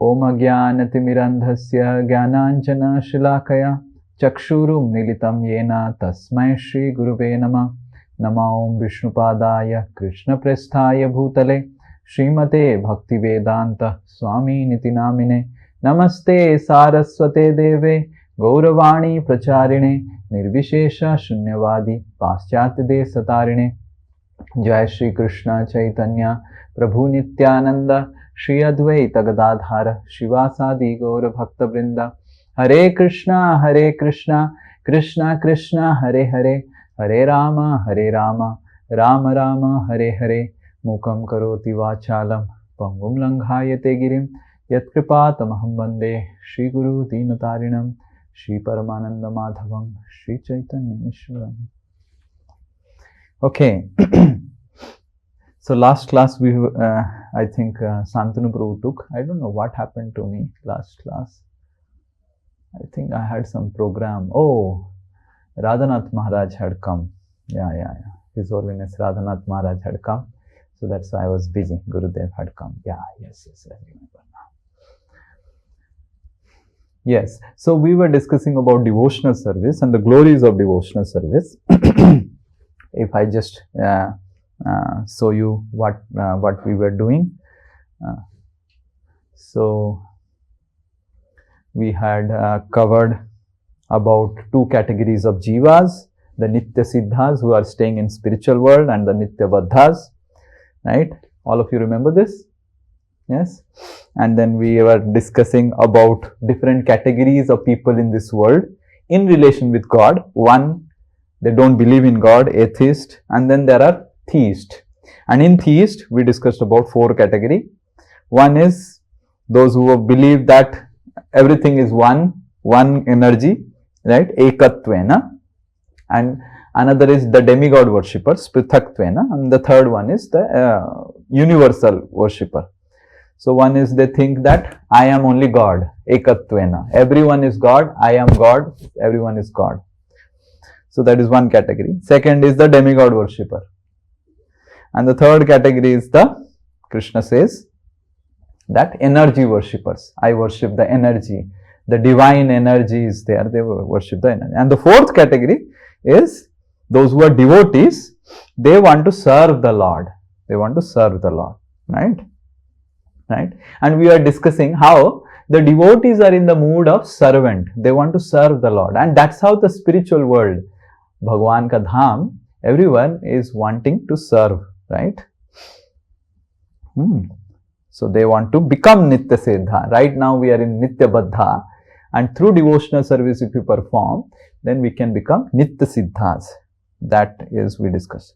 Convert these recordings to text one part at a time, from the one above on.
Om Ajnanatimirandhasya Jnananjana Shilakaya Chakshurum Militam Yena Tasmai Shri Guruve Namah. Nama Om Vishnupadaya Krishna Presthaya Bhutale Srimate Bhaktivedanta Swami Niti Namine. Namaste Saraswate Deve Gauravani Pracharine Nirvishesha Shunyavadi Paschatide Satarine. Jai Shri Krishna Chaitanya Prabhu Nityananda Shri Advaita Gadadhara Shivasadi Gaura Bhakta Vrinda. Hare Krishna Krishna Krishna Hare Hare Hare Rama Rama Rama Hare Hare. Mukam karoti vachalam pangum langhayate girim yat kripatamaham bande Shri Guru Dinatarinam Shri Paramananda Madhavam Shri Chaitanya Ishwaram. Okay. So last class we I think Santanu Prabhu took. I don't know what happened to me last class. I think I had some program. Oh, Radhanath Maharaj had come. Yeah. His Holiness Radhanath Maharaj had come. So that's why I was busy. Gurudev had come. Yeah, yes, I remember now. Yes, so we were discussing about devotional service and the glories of devotional service. If I just show you what we were doing. So we had covered about two categories of jivas, the Nitya Siddhas who are staying in spiritual world and the Nitya Baddhas, right? All of you remember this? Yes? And then we were discussing about different categories of people in this world in relation with God. One, they don't believe in God, atheist, and then there are theist. And in theist, we discussed about four categories. One is those who believe that everything is one energy, right? Ekatvena. And another is the demigod worshippers, Prithaktvena. And the third one is the universal worshipper. So one is they think that I am only God, Ekatvena. Everyone is God, I am God, everyone is God. So that is one category. Second is the demigod worshipper. And the third category is the, Krishna says, that energy worshippers. I worship the energy. The divine energy is there. They worship the energy. And the fourth category is those who are devotees. They want to serve the Lord. They want to serve the Lord. Right? And we are discussing how the devotees are in the mood of servant. They want to serve the Lord. And that's how the spiritual world, Bhagwan ka dham, everyone is wanting to serve. Right? So they want to become Nitya Siddha. Right now we are in Nitya Baddha, and through devotional service if we perform, then we can become Nitya Siddhas. That is we discussed.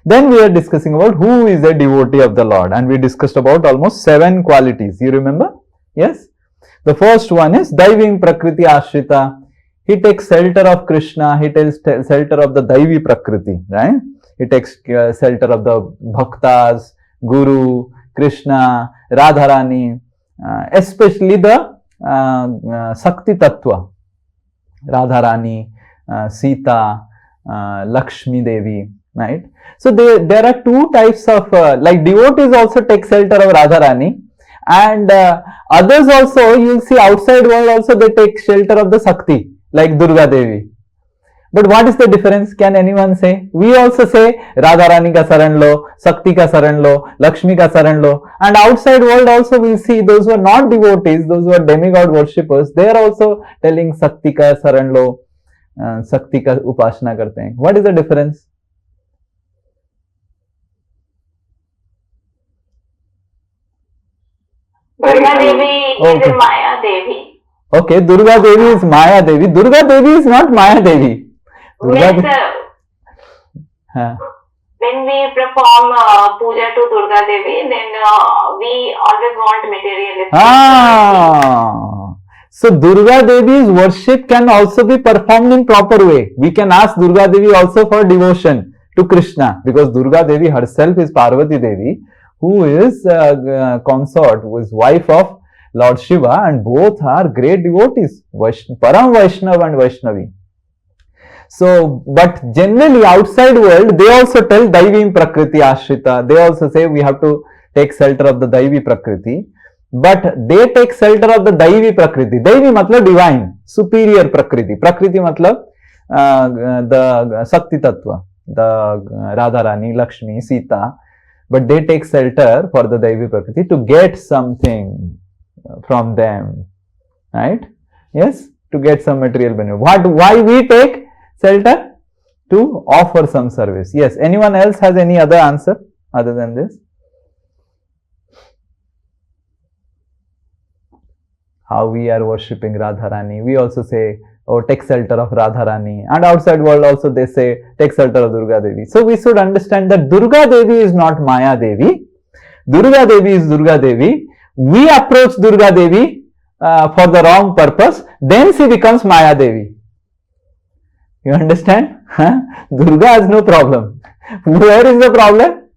Then we are discussing about who is a devotee of the Lord, and we discussed about almost 7 qualities. You remember? Yes? The first one is Daivim Prakriti Ashrita. He takes shelter of Krishna, he takes shelter of the Daivi Prakriti, right? He takes shelter of the Bhaktas, Guru, Krishna, Radharani, especially the Sakti Tattva, Radharani, Sita, Lakshmi Devi, right? So there are two types of, like devotees also take shelter of Radharani, and others also, you will see outside world also they take shelter of the Sakti, like Durga Devi. But what is the difference? Can anyone say? We also say Radharani ka saran lo, Sakti ka saran lo, Lakshmi ka saran lo. And outside world also we see those who are not devotees, those who are demigod worshippers, they are also telling Sakti ka saran lo, Sakti ka upasana karte hain. What is the difference? Durga Devi is Maya Devi. Okay, Durga Devi is Maya Devi. Durga Devi is not Maya Devi. When we perform puja to Durga Devi, then we always want materialistic. So Durga Devi's worship can also be performed in proper way. We can ask Durga Devi also for devotion to Krishna, because Durga Devi herself is Parvati Devi, who is consort, who is wife of Lord Shiva, and both are great devotees, Param Vaishnav and Vaishnavi. So, but generally outside world, they also tell Daivim Prakriti Ashrita. They also say we have to take shelter of the Daivi Prakriti. but they take shelter of the Daivi Prakriti. Daivi matlab divine, superior Prakriti. Prakriti matlab the Sakti Tattva, the Radharani, Lakshmi, Sita, but they take shelter for the Daivi Prakriti to get something from them, right? Yes, to get some material benefit. Why we take shelter? To offer some service. Yes, anyone else has any other answer other than this? How we are worshipping Radharani. We also say, oh, take shelter of Radharani. And outside world also they say, take shelter of Durga Devi. So we should understand that Durga Devi is not Maya Devi. Durga Devi is Durga Devi. We approach Durga Devi for the wrong purpose. Then she becomes Maya Devi. You understand? Huh? Durga has no problem. Where is the problem?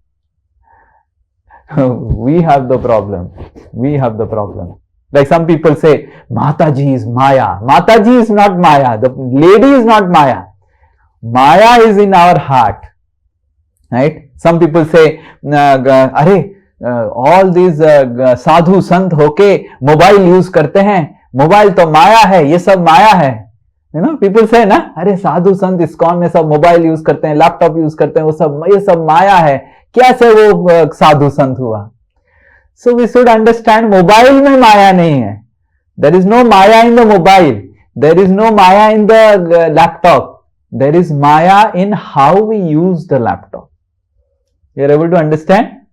We have the problem. We have the problem. Like some people say, Mataji is Maya. Mataji is not Maya. The lady is not Maya. Maya is in our heart. Right? Some people say, all these sadhu sant hoke mobile use karte hain. Mobile to Maya hai. Ye sab Maya hai. You know, people say ना, अरे साधु संत ISKCON में सब mobile use करते हैं, laptop use करते हैं, वो सब ये सब माया है, कैसे वो साधु संत हुआ? So we should understand, mobile में माया नहीं है. There is no maya in the mobile. There is no maya in the laptop. There is maya in how we use the laptop. You are able to understand,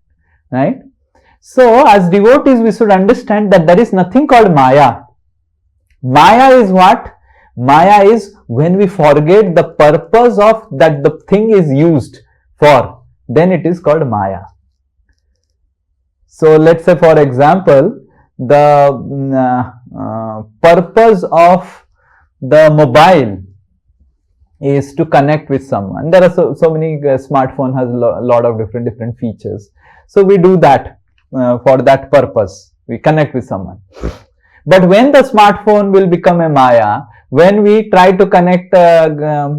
right? So as devotees, we should understand that there is nothing called maya. Maya is what? Maya is when we forget the purpose of that the thing is used for, then it is called Maya. So let's say for example, the purpose of the mobile is to connect with someone. There are so many, smartphone has a lot of different features. So we do that for that purpose. We connect with someone. But when the smartphone will become a Maya, when we try to connect and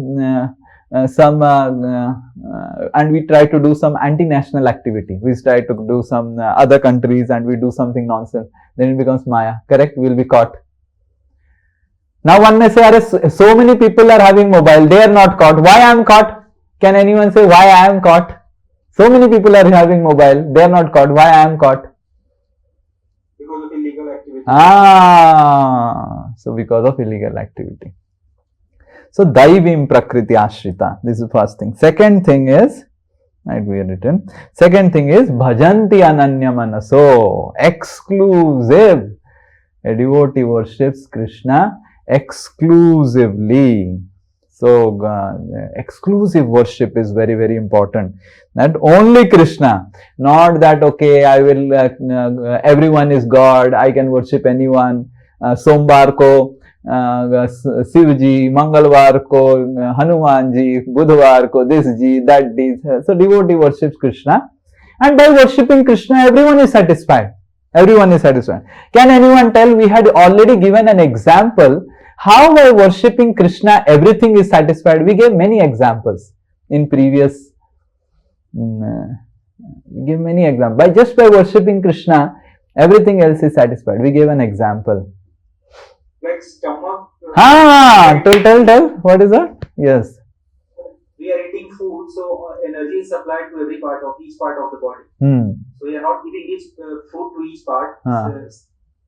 we try to do some anti-national activity, we try to do some other countries and we do something nonsense, then it becomes Maya, correct? We will be caught. Now one may say, so many people are having mobile, they are not caught. Why I am caught? Can anyone say why I am caught? So many people are having mobile, they are not caught. Why I am caught? Because of illegal activity. So because of illegal activity. So Daivim Prakriti Ashrita. This is first thing. Second thing is, right, we have written. Second thing is Bhajanti Ananya Manaso. Exclusive. A devotee worships Krishna exclusively. So exclusive worship is very, very important. That only Krishna, not that okay, I will everyone is God, I can worship anyone. Sombar ko Shiv ji, Mangalwar ko Hanuman ji, Budhwar ko this ji, that this. So devotee worships Krishna, and by worshipping Krishna, everyone is satisfied. Everyone is satisfied. Can anyone tell? We had already given an example. How by worshipping Krishna everything is satisfied? We gave many examples in previous. We gave many examples. Just by worshipping Krishna, everything else is satisfied. We gave an example. Like stomach. Tell. What is that? Yes. We are eating food, so energy is supplied to each part of the body. So we are not giving each food to each part.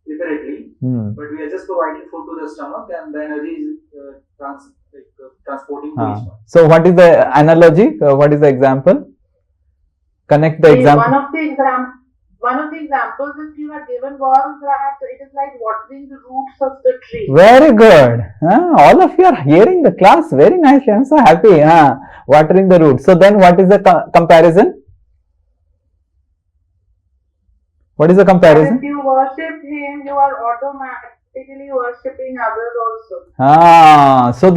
Separately, but we are just providing food to the stomach and the energy is transporting to each part. So what is the analogy? What is the example? Connect the example. One of the examples that you had given was that it is like watering the roots of the tree. Very good. All of you are hearing the class very nicely. I am so happy. Watering the roots. So then what is the comparison? What is the comparison? If you worship him, you are automatically worshipping others also. So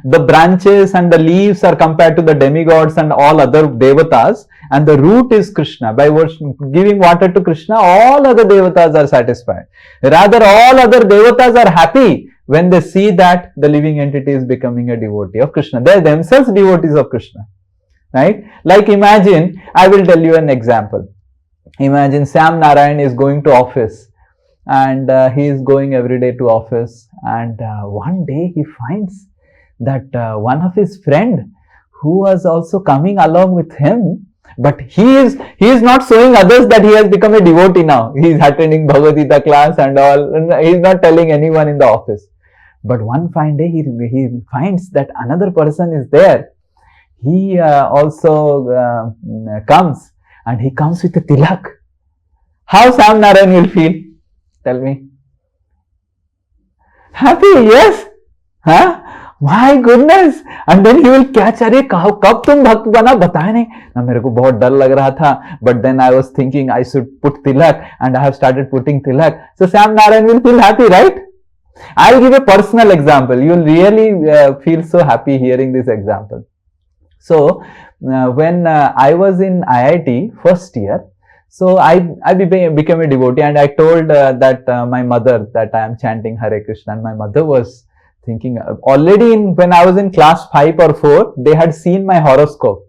the branches and the leaves are compared to the demigods and all other devatas, and the root is Krishna. By giving water to Krishna, all other devatas are satisfied. Rather, all other devatas are happy when they see that the living entity is becoming a devotee of Krishna. They are themselves devotees of Krishna. Right? Like imagine, I will tell you an example. Imagine Sam Narayan is going to office and he is going every day to office, and one day he finds that one of his friend who was also coming along with him, but he is not showing others that he has become a devotee now. He is attending Bhagavad Gita class and all, and he is not telling anyone in the office. But one fine day he finds that another person is there. He also comes, and he comes with a tilak. How Sam Narayan will feel? Tell me. Happy, yes? Huh? My goodness! And then he will catch, अरे कब तुम भक्त बना, बताया नहीं ना, मेरे को बहुत डर लग रहा था, but then I was thinking I should put tilak, and I have started putting tilak. So Sam Narayan will feel happy, right? I'll give a personal example. You'll really feel so happy hearing this example. So when I was in IIT first year, so I became a devotee, and I told that my mother that I am chanting Hare Krishna, and my mother was thinking already when I was in class 5 or 4, they had seen my horoscope,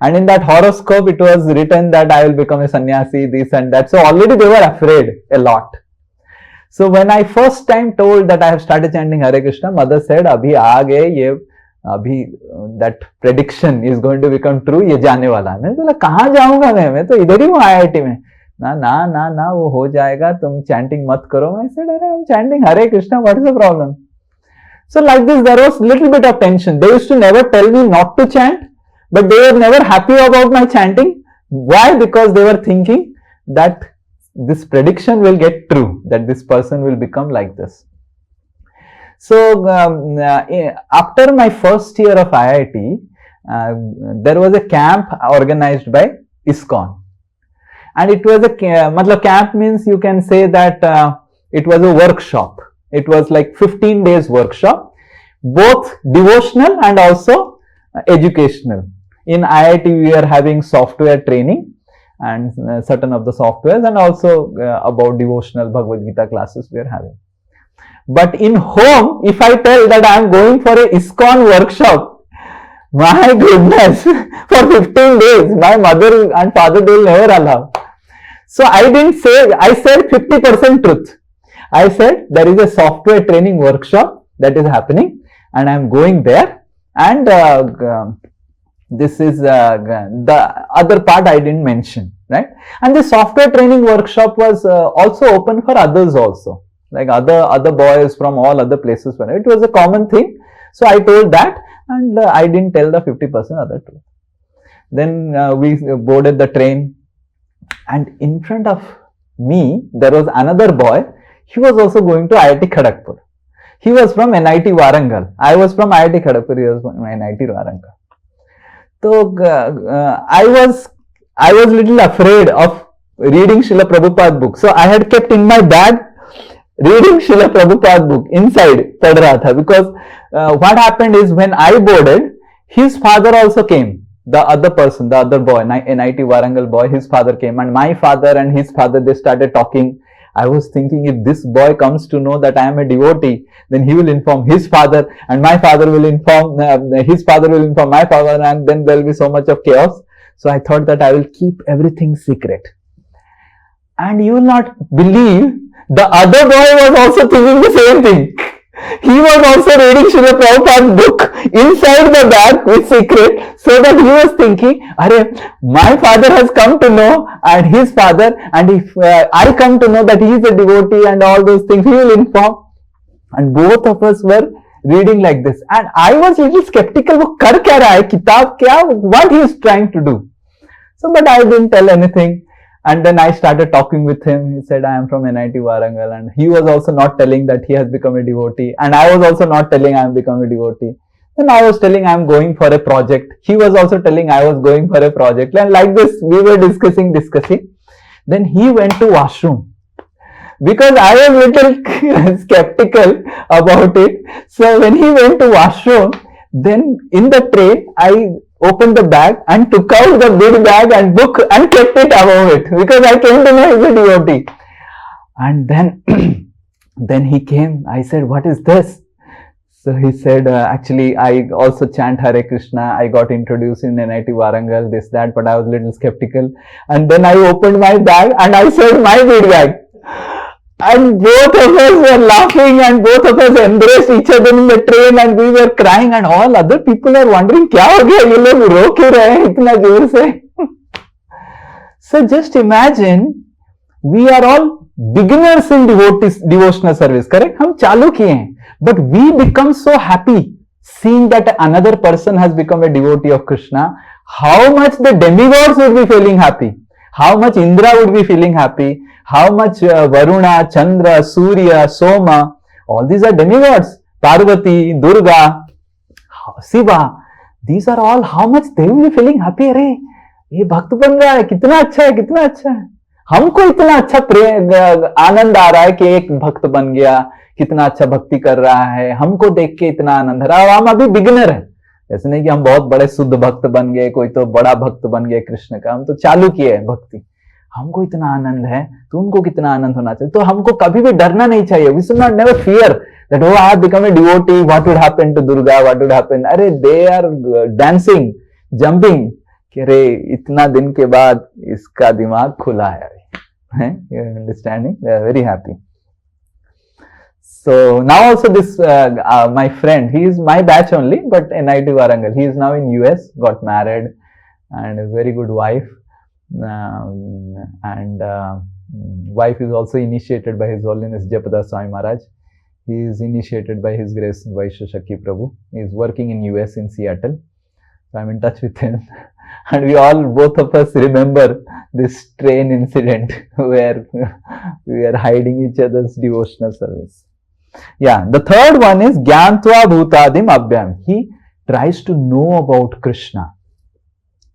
and in that horoscope it was written that I will become a sannyasi, this and that. So already they were afraid a lot. So when I first time told that I have started chanting Hare Krishna, mother said, "Abhi aa gaye ye, abhi that prediction is going to become true. ये जाने वाला है." मैं बोला कहाँ जाऊँगा मैं तो इधर ही हूँ IIT में. ना वो हो जाएगा, तुम chanting मत करो. I said, "अरे I'm chanting Hare Krishna. What is the problem?" So like this, there was little bit of tension. They used to never tell me not to chant, but they were never happy about my chanting. Why? Because they were thinking that this prediction will get true, that this person will become like this. So after my first year of IIT, there was a camp organized by ISKCON, and it was a camp means you can say that it was a workshop. It was like 15 days workshop, both devotional and also educational. In IIT we are having software training and certain of the softwares, and also about devotional Bhagavad Gita classes we are having. But in home, if I tell that I am going for a ISKCON workshop, my goodness, for 15 days, my mother and father, they will never allow. So I didn't say, I said 50% truth. I said there is a software training workshop that is happening, and I am going there, and this is the other part I didn't mention, right? And the software training workshop was also open for others also, like other boys from all other places. It was a common thing. So I told that, and I didn't tell the 50% other truth. Then we boarded the train, and in front of me there was another boy. He was also going to IIT Kharagpur. He was from NIT Warangal. I was from IIT Kharagpur. He was from NIT Warangal. So I was little afraid of reading Srila Prabhupada book. So I had kept in my bag reading Srila Prabhupada book inside पढ़ रहा था, because what happened is when I boarded, his father also came. The other person, the other boy, NIT Warangal boy, his father came, and my father and his father, they started talking. I was thinking, if this boy comes to know that I am a devotee, then he will inform his father, and my father will inform his father will inform my father, and then there will be so much of chaos. So I thought that I will keep everything secret. And you will not believe, the other boy was also thinking the same thing. He was also reading Srila Prabhupada's book inside the bag with secret, so that he was thinking, my father has come to know, and his father, and if I come to know that he is a devotee and all those things, he will inform. And both of us were reading like this. And I was little skeptical, wo kar kya raha hai, kitab kya, what he is trying to do. So, but I didn't tell anything. And then I started talking with him. He said, I am from NIT Warangal, and he was also not telling that he has become a devotee, and I was also not telling I am become a devotee. Then I was telling I am going for a project. He was also telling I was going for a project, and like this we were discussing. Then he went to washroom, because I was little skeptical about it. So when he went to washroom, then in the train I opened the bag and took out the big bag and book and kept it above it, because I came to know he's a devotee. And then then he came. I said, what is this? So he said, actually I also chant Hare Krishna. I got introduced in NIT Warangal, this, that, but I was a little skeptical. And then I opened my bag and I said, my big bag. And both of us were laughing and both of us embraced each other in the train and we were crying and all other people are wondering क्या हो गया ये लोग रो क्यों रहे हैं इतना जोर से. So just imagine we are all beginners in devotional service, correct? हम चालू किए हैं, but we become so happy seeing that another person has become a devotee of Krishna. How much the demigods would be feeling happy, how much Indra would be feeling happy, how much Varuna, Chandra, Surya, Soma, all these are demigods, Parvati, Durga, Shiva, these are all, how much they will be feeling happy. अरे ये भक्त बन रहा है, कितना अच्छा है, कितना अच्छा है. हमको इतना अच्छा आनंद आ रहा है कि एक भक्त बन गया, कितना अच्छा भक्ति कर रहा है, हमको देख के इतना आनंद आ रहा है. हम अभी बिगिनर है, ऐसे नहीं कि हम बहुत बड़े शुद्ध भक्त बन गए, कोई तो बड़ा भक्त बन गए कृष्ण का, हम तो चालू किए भक्ति. हमको इतना आनंद है तो उनको कितना आनंद होना चाहिए. तो हमको कभी भी डरना नहीं चाहिए. We should not never fear that oh I have become a devotee, what would happen to Durga, what would happen. अरे they are dancing, jumping कि अरे इतना दिन के बाद इसका दिमाग खुला है. You are understanding? They are very happy. So now also this my friend, he is my batch only, but NIT Warangal. He is now in US, got married, and is very good wife. Wife is also initiated by His Holiness Japada Swami Maharaj. He is initiated by His Grace Vaishashaki Prabhu. He is working in US in Seattle. So I'm in touch with him. And we all, both of us remember this train incident where we are hiding each other's devotional service. Yeah, the third one is Gyantva Bhutadim Abhyam. He tries to know about Krishna,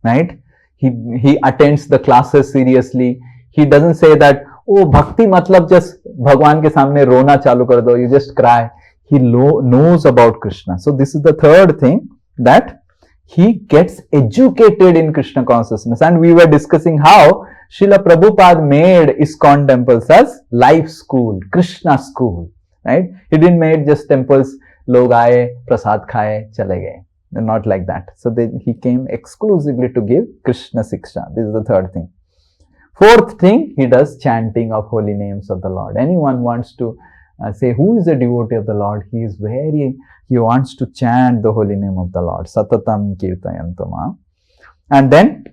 right? He attends the classes seriously. He doesn't say that, oh, bhakti matlab just Bhagwan ke samne rona chalu kar do, you just cry. He knows about Krishna. So this is the third thing, that he gets educated in Krishna consciousness. And we were discussing how Srila Prabhupada made ISKCON temples as life school, Krishna school, right? He didn't make just temples, log aaye, prasad khaye, chale gaye. Not like that. So he came exclusively to give Krishna Siksha. This is the third thing. Fourth thing, he does chanting of holy names of the Lord. Anyone wants to say who is a devotee of the Lord, he wants to chant the holy name of the Lord. Satatam kirtayantama. And then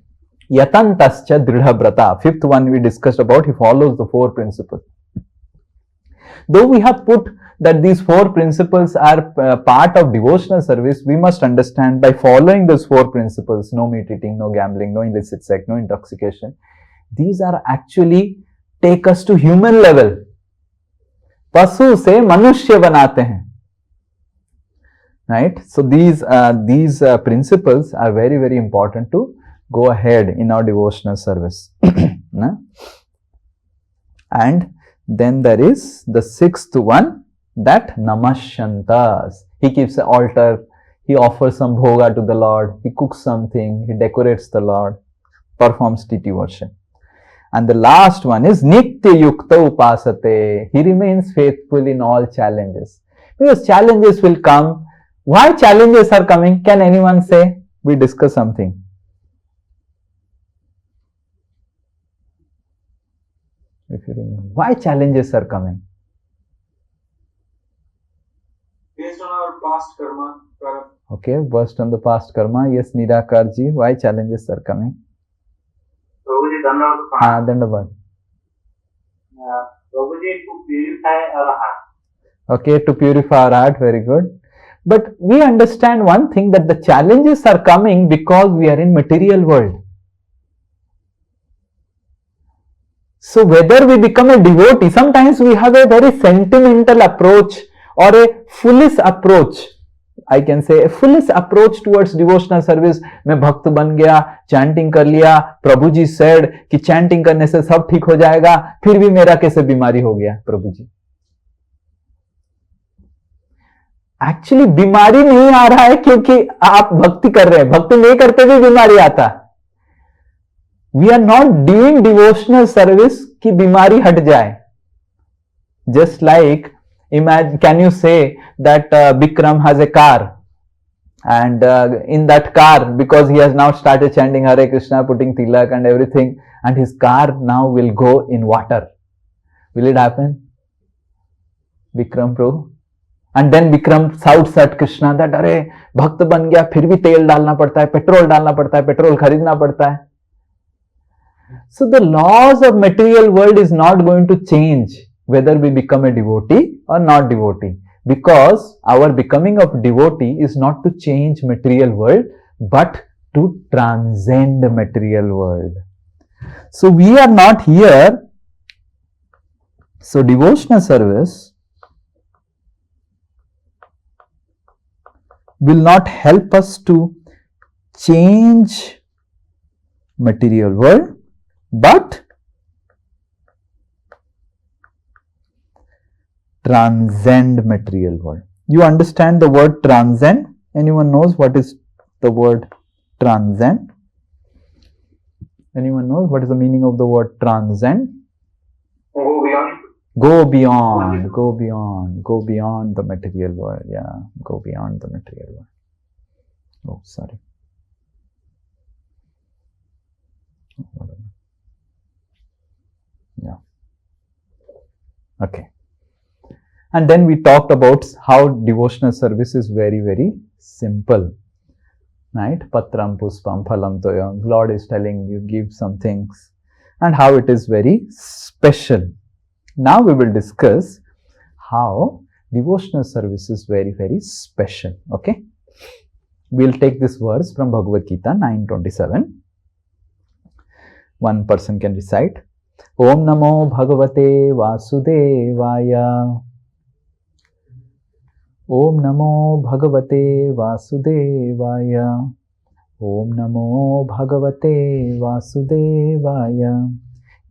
yatantascha dridhabrata. Fifth one we discussed about, he follows the four principles. Though we have put that these four principles are part of devotional service, we must understand by following those four principles, no meat eating, no gambling, no illicit sex, no intoxication, these are actually take us to human level. पशु से मनुष्य बनाते हैं, right? So these principles are very, very important to go ahead in our devotional service. And then there is the sixth one, that namashantas. He keeps an altar, he offers some bhoga to the Lord, he cooks something, he decorates the Lord, performs deity worship. And the last one is nitya yukta upasate. He remains faithful in all challenges. Because challenges will come. Why challenges are coming? Can anyone say? We discuss something. If you remember, why challenges are coming? Based on our past karma. Okay, based on the past karma. Yes, Nirakar ji, why challenges are coming? Prabhuji, Dandavad. Dandavad. Prabhuji, to purify our heart. Okay, to purify our heart, very good. But we understand one thing, that the challenges are coming because we are in material world. So whether we become a devotee, sometimes we have a very sentimental approach or a foolish approach. I can say a foolish approach towards devotional service. मैं भक्त बन गया, chanting कर लिया, प्रभु जी said कि chanting करने से सब ठीक हो जाएगा, फिर भी मेरा कैसे बीमारी हो गया प्रभु जी. Actually बीमारी नहीं आ रहा है क्योंकि आप भक्ति कर रहे हैं, भक्ति नहीं करते भी बीमारी आता. We are not doing devotional service कि बीमारी हट जाए. Just like, imagine, can you say that Bikram has a car, and in that car, because he has now started chanting Hare Krishna, putting tilak and everything, and his car now will go in water. Will it happen? Vikram Prabhu. And then Vikram shouts at Krishna that अरे भक्त बन गया फिर भी तेल डालना पड़ता है, पेट्रोल डालना पड़ता है, पेट्रोल खरीदना पड़ता है. So the laws of material world is not going to change whether we become a devotee or not devotee, because our becoming of devotee is not to change material world but to transcend material world. So we are not here. So devotional service will not help us to change material world, but transcend material world. You understand the word transcend? Anyone knows what is the word transcend? Anyone knows what is the meaning of the word transcend? Go beyond. Go beyond, go beyond, go beyond the material world. Yeah, go beyond the material world. Oh, sorry. Yeah. Okay. And then we talked about how devotional service is very, very simple. Right? Patram puspam phalam toyam. Lord is telling you, give some things. And how it is very special. Now we will discuss how devotional service is very, very special. Okay. We'll take this verse from Bhagavad Gita 9:27. One person can recite. Om Namo Bhagavate Vasudevaya. Om Namo Bhagavate Vasudevaya. Om Namo Bhagavate Vasudevaya.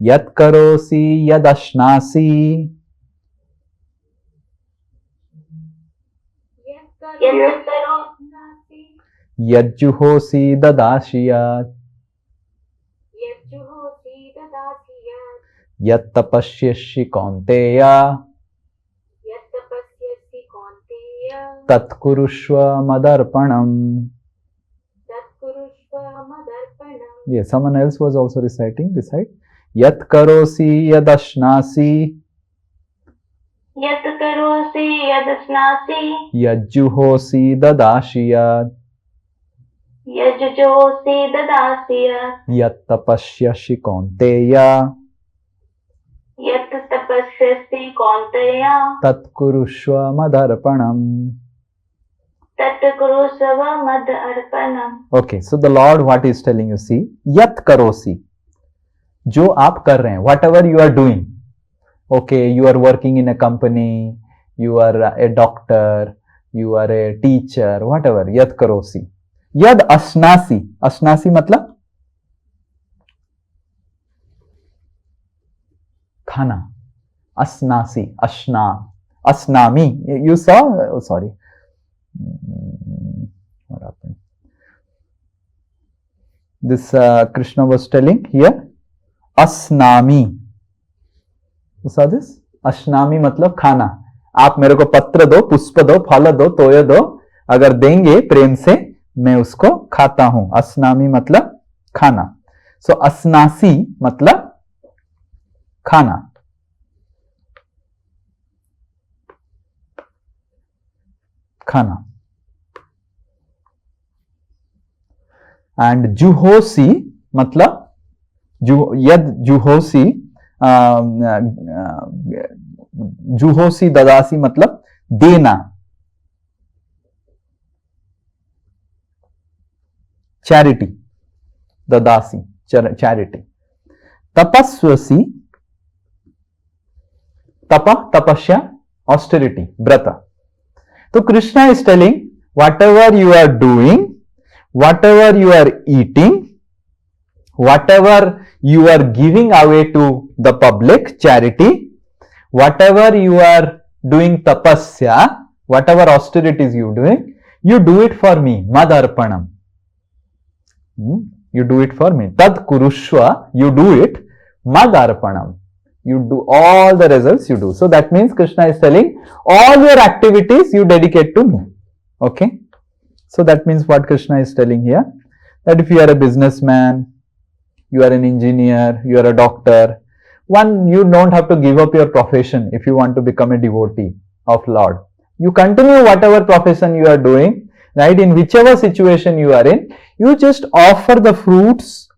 Yat karosi yad ashnasi. Yad juhosi dadashiyat. Yat tapasyashi kaunteya. Tat kurushva madarpanam. Yes, someone else was also reciting. Recite. Yat karosi yad ashnasi. Yat karosi yadasnasi. Yajjuhosi dadashiyat. Yajjosi dadasya. Yat tapasyashi kaunteya. Yat tapasyasi kaunteya. Tat kurushva madarpanam. Tat kurusava mad arpanam. Okay, so the Lord what is telling you, see, yat karosi. जो आप कर रहे हैं, whatever you are doing. Okay, you are working in a company, you are a doctor, you are a teacher, whatever, yat karosi. Yad ashnasi. Ashnasi मतलब खाना. Asnasi, ashna, asnami. You saw? Oh, sorry. What happened? This Krishna was telling here. Asnami. You saw this? Ashnami मतलब खाना. आप मेरे को पत्र दो, पुष्प दो, फल दो, तोय दो. अगर देंगे प्रेम से, मैं उसको खाता हूं. अस्नामी मतलब खाना. So asnasi मतलब खाना. खाना. And juhosi मतलब यद जुहोसी. जुहोसी ददासी मतलब देना. चैरिटी. ददासी चैरिटी. तपस्वसी. तप तपस्या, ऑस्टेरिटी, व्रत. तो Krishna is telling whatever you are doing, whatever you are eating, whatever you are giving away to the public, charity, whatever you are doing tapasya, whatever austerities you doing, you do it for me, madarpanam. You do it for me. Tad kurushva, you do it, madarpanam. You do all the results you do. So that means Krishna is telling all your activities you dedicate to me. Okay. So that means what Krishna is telling here, that if you are a businessman, you are an engineer, you are a doctor, one, you don't have to give up your profession if you want to become a devotee. of Lord. You continue whatever profession you are doing, right? In whichever situation you are in, you just offer the fruits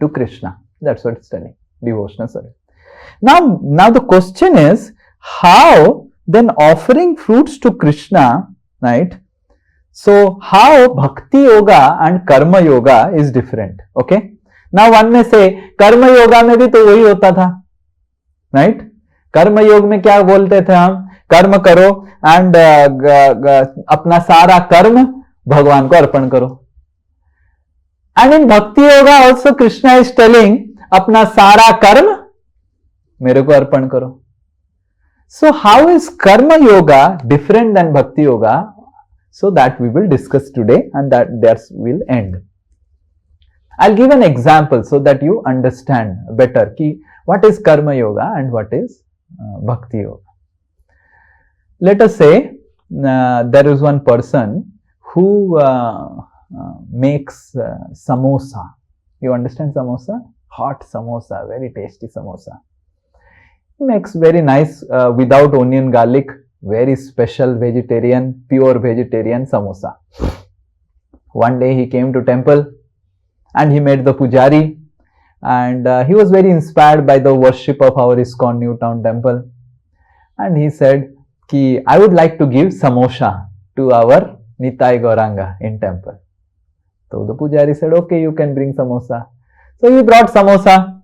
to Krishna. That's what it's telling. Devotional service. Now the question is, how then offering fruits to Krishna, right? So how Bhakti Yoga and Karma Yoga is different. Okay. Now one may say, Karma Yoga में भी तो वही होता था, right? कर्म योग में क्या बोलते थे हम? कर्म करो एंड अपना सारा कर्म भगवान को अर्पण करो. एंड इन भक्ति yoga also Krishna is telling, अपना सारा कर्म मेरे को अर्पण करो. सो हाउ इज कर्म योगा डिफरेंट देन भक्ति yoga? So that we will discuss today, and that will end. I'll give an example so that you understand better what is karma yoga and what is bhakti yoga. Let us say there is one person who makes samosa. You understand samosa? Hot samosa, very tasty samosa. He makes very nice without onion, garlic, very special vegetarian, pure vegetarian samosa. One day he came to temple and he met the pujari, and he was very inspired by the worship of our ISKCON New Town temple, and he said ki I would like to give samosa to our Nitai Gauranga in temple. So the pujari said, okay, you can bring samosa. So he brought samosa,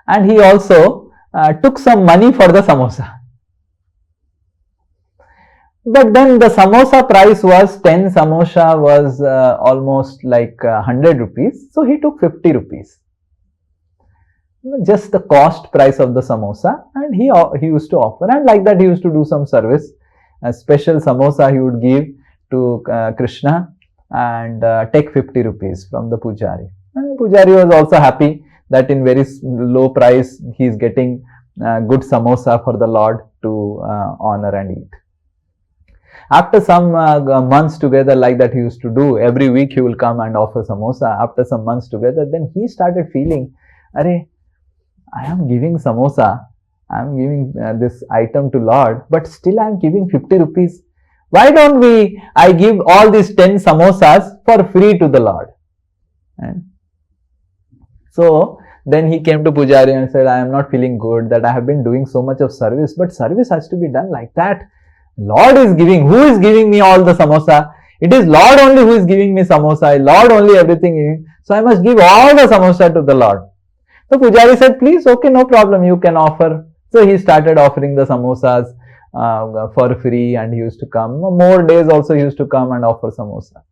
and he also took some money for the samosa. But then the samosa price was 10 samosa was almost like 100 rupees. So he took 50 rupees. Just the cost price of the samosa, and he used to offer, and like that he used to do some service. A special samosa he would give to Krishna and take 50 rupees from the pujari. And the pujari was also happy that in very low price he is getting good samosa for the Lord to honor and eat. After some months together, like that he used to do, every week he will come and offer samosa. After some months together, then he started feeling, Arey, I am giving samosa, I am giving this item to Lord, but still I am giving 50 rupees. Why don't I give all these 10 samosas for free to the Lord? And so then he came to Pujari and said, I am not feeling good, that I have been doing so much of service, but service has to be done like that. Lord is giving. Who is giving me all the samosa? It is Lord only who is giving me samosa. Lord only everything. So I must give all the samosa to the Lord. So Pujari said, please, okay, no problem, you can offer. So he started offering the samosas for free, and he used to come. More days also he used to come and offer samosa.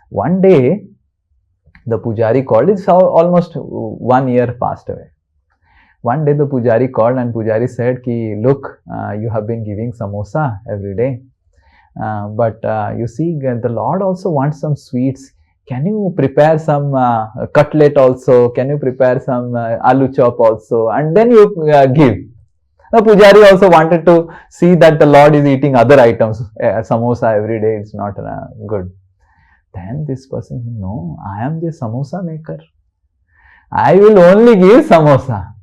One day, the Pujari called. It's almost 1 year passed away. One day the Pujari called, and Pujari said, ki, look, you have been giving samosa every day. But you see, the Lord also wants some sweets. Can you prepare some cutlet also? Can you prepare some aloo chop also? And then you give. The Pujari also wanted to see that the Lord is eating other items. Samosa every day, it's not good. Then this person, no, I am the samosa maker. I will only give samosa.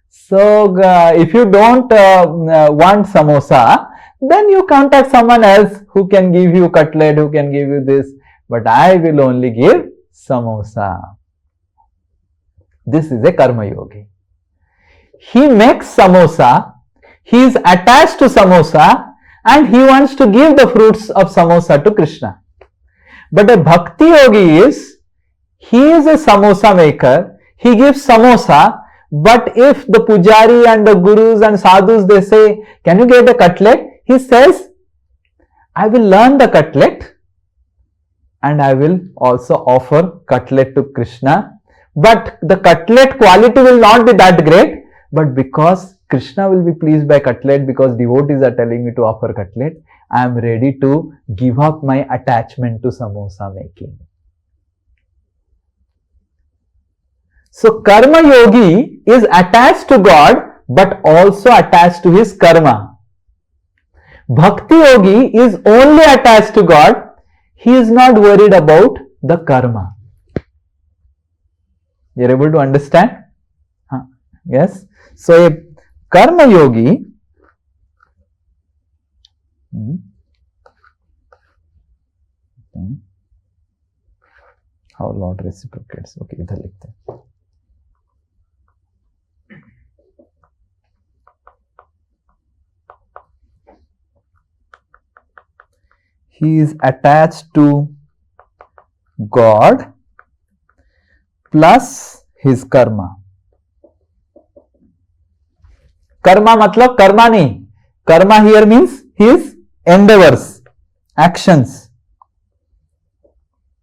So, if you don't want samosa, then you contact someone else who can give you cutlet, who can give you this. But I will only give samosa. This is a karma yogi. He makes samosa, he is attached to samosa, and he wants to give the fruits of samosa to Krishna. But a bhakti yogi he is a samosa maker, he gives samosa. But if the pujari and the gurus and sadhus, they say, can you get a cutlet? He says, I will learn the cutlet and I will also offer cutlet to Krishna. But the cutlet quality will not be that great. But because Krishna will be pleased by cutlet, because devotees are telling me to offer cutlet, I am ready to give up my attachment to samosa making. So karma yogi is attached to God, but also attached to his karma. Bhakti yogi is only attached to God. He is not worried about the karma. You are able to understand? Yes. So a karma yogi How Lord reciprocates. Okay, इधर लिखते हैं. He is attached to God plus his karma. Karma मतलब कर्मा नहीं. Karma here means his endeavors, actions.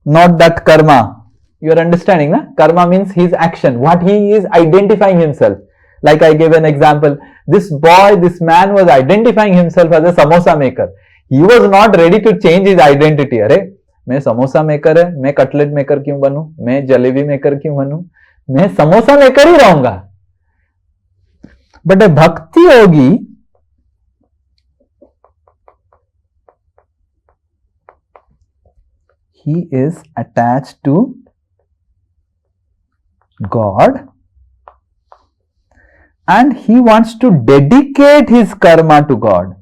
Not that karma. You are understanding, na? Karma means his action, what he is identifying himself. Like I gave an example. This boy, this man was identifying himself as a samosa maker. He was not ready to change his identity. अरे मैं samosa maker है, मैं cutlet maker क्यों बनूं, मैं jalebi maker क्यों बनूं, मैं samosa maker ही रहूंगा. But भक्ति योगी he is attached to God and he wants to dedicate his karma to God.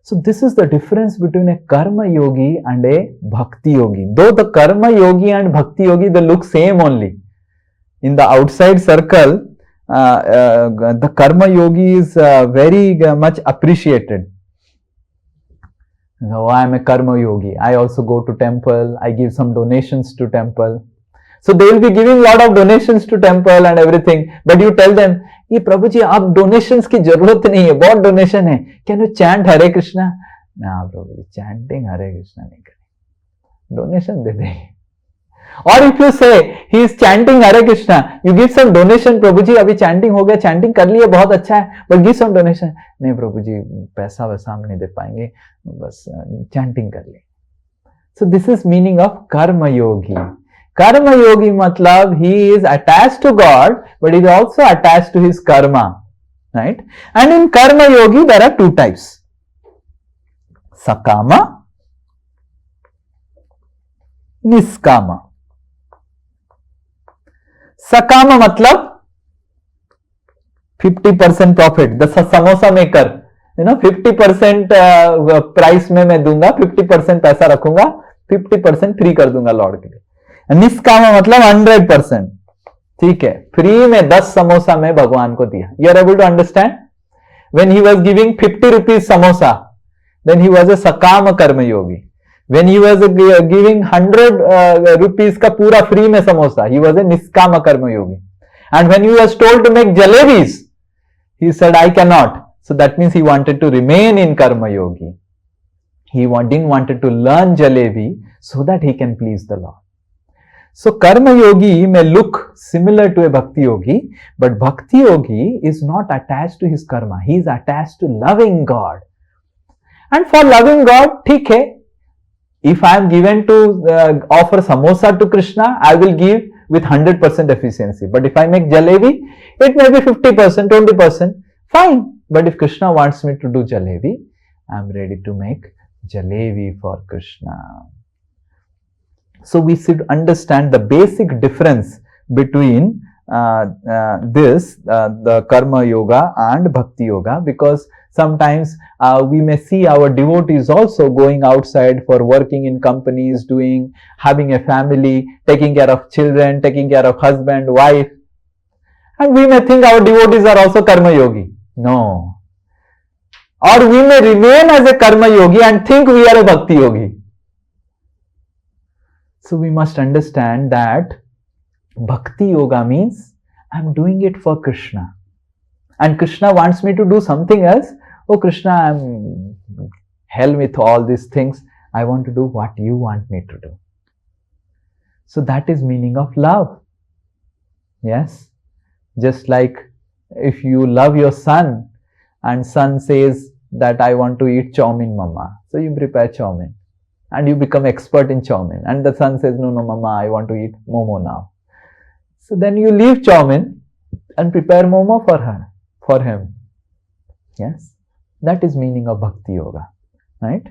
So this is the difference between a karma yogi and a bhakti yogi. Though the karma yogi and bhakti yogi, they look same only. In the outside circle, the karma yogi is very much appreciated. Oh, I am a karma yogi. I also go to temple. I give some donations to temple. So they will be giving lot of donations to temple and everything. But you tell them, ये प्रभु जी आप donations की जरूरत नहीं है, बहुत donation है, can you chant हरे कृष्णा? ना प्रभु जी, chanting Hare Krishna नहीं करें, डोनेशन दे दें. और if you say he is chanting Hare Krishna, you give some donation. Prabhu ji अभी चैंटिंग हो गया, चैंटिंग कर लिए, बहुत अच्छा है, बट गिव सम डोनेशन. नहीं प्रभु जी, पैसा वैसा हम नहीं दे पाएंगे, बस चैंटिंग कर लिए. So this is meaning of कर्म योगी. Karma yogi matlab he is attached to God, but he is also attached to his karma, right? And in karma yogi there are two types: sakama, niskama. Sakama matlab 50% profit. The samosa maker, 50% price में मैं दूंगा, 50% पैसा रखूंगा, 50% free कर दूंगा Lord के लिए. निष्कामा मतलब 100%. ठीक है, फ्री में 10 समोसा में भगवान को दिया. You are able to understand? When he was giving 50 rupees samosa, then he was a sakam karma yogi. When he was giving 100 rupees का पूरा फ्री में समोसा, ही was a nishkam karma yogi. And when he was told to make jalebis, he said I cannot. So that means he wanted to remain in karma yogi. He didn't wanted to learn jalebi so that he can please the Lord. So karma yogi may look similar to a bhakti yogi, but bhakti yogi is not attached to his karma. He is attached to loving God. And for loving God, ठीक है, if I am given to offer samosa to Krishna, I will give with 100% efficiency. But if I make jalebi, it may be 50%, 20%, fine. But if Krishna wants me to do jalebi, I am ready to make jalebi for Krishna. So we should understand the basic difference between the karma yoga and bhakti yoga, because sometimes we may see our devotees also going outside for working in companies, having a family, taking care of children, taking care of husband, wife, and we may think our devotees are also karma yogi. No. Or we may remain as a karma yogi and think we are a bhakti yogi. So we must understand that bhakti yoga means I am doing it for Krishna. And Krishna wants me to do something else. Oh Krishna, I am hell with all these things. I want to do what you want me to do. So that is meaning of love. Yes. Just like if you love your son and son says that I want to eat chow mein mama. So you prepare chow mein. And you become expert in chow mein. And the son says, no, mama, I want to eat momo now. So then you leave chow mein and prepare momo for him. Yes. That is meaning of bhakti yoga. Right?